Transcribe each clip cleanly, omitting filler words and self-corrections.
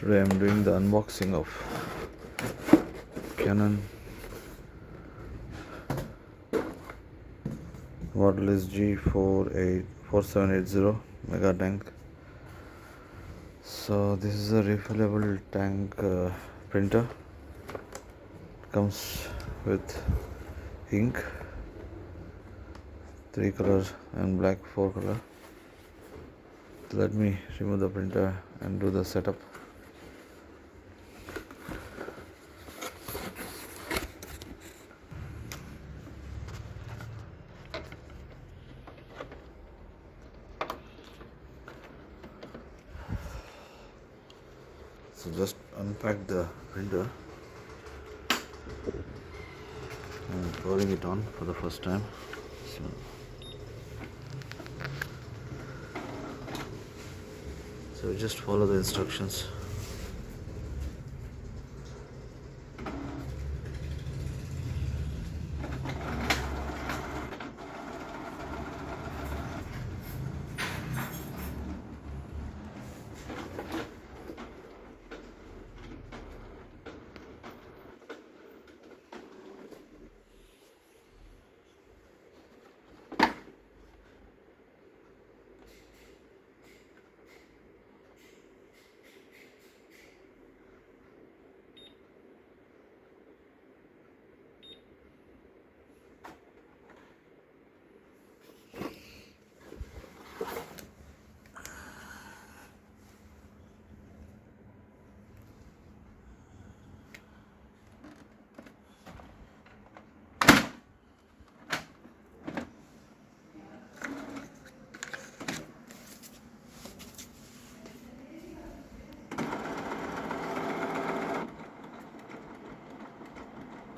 Today I'm doing the unboxing of Canon model is G4780 mega tank. So this is a refillable tank printer. It comes with ink, 3 colors and black 4 color. Let me remove the printer and do the setup. So just unpack the printer. I'm pouring it on for the first time. So just follow the instructions.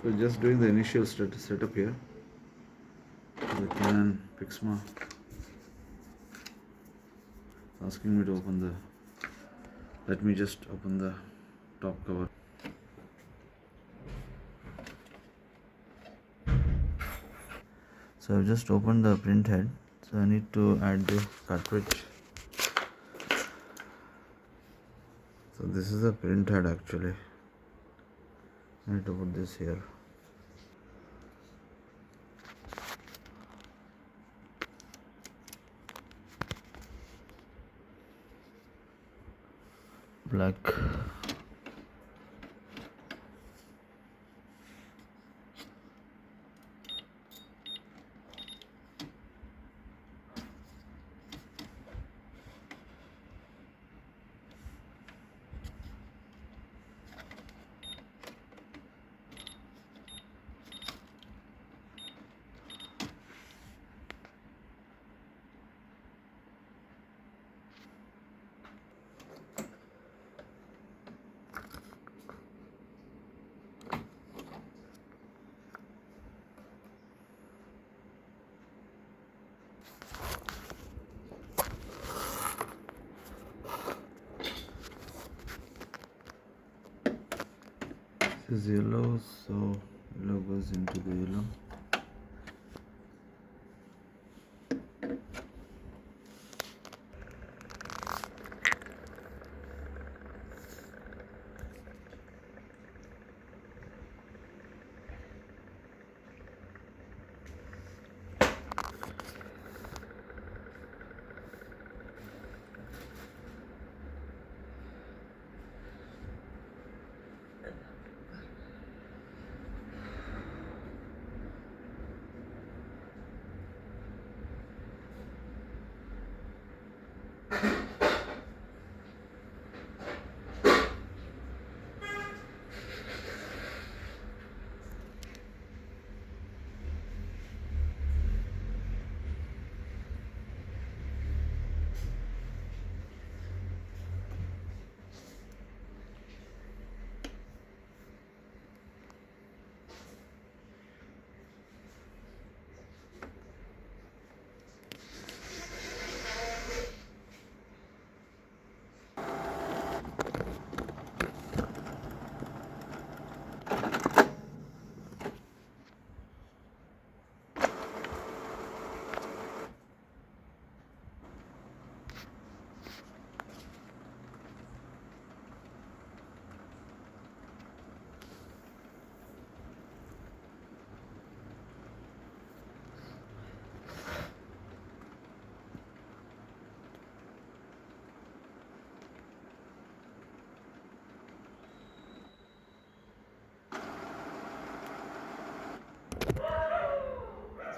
So just doing the initial setup here. The Canon PIXMA. It's asking me to open the. Let me just open the top cover. So I've just opened the print head. So I need to add the cartridge. So this is the print head actually. I need to put this here. Black. This is yellow, so yellow goes into the yellow.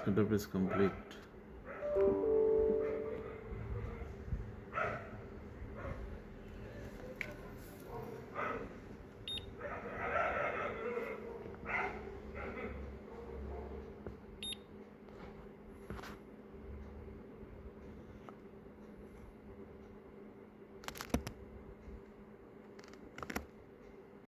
Setup is complete.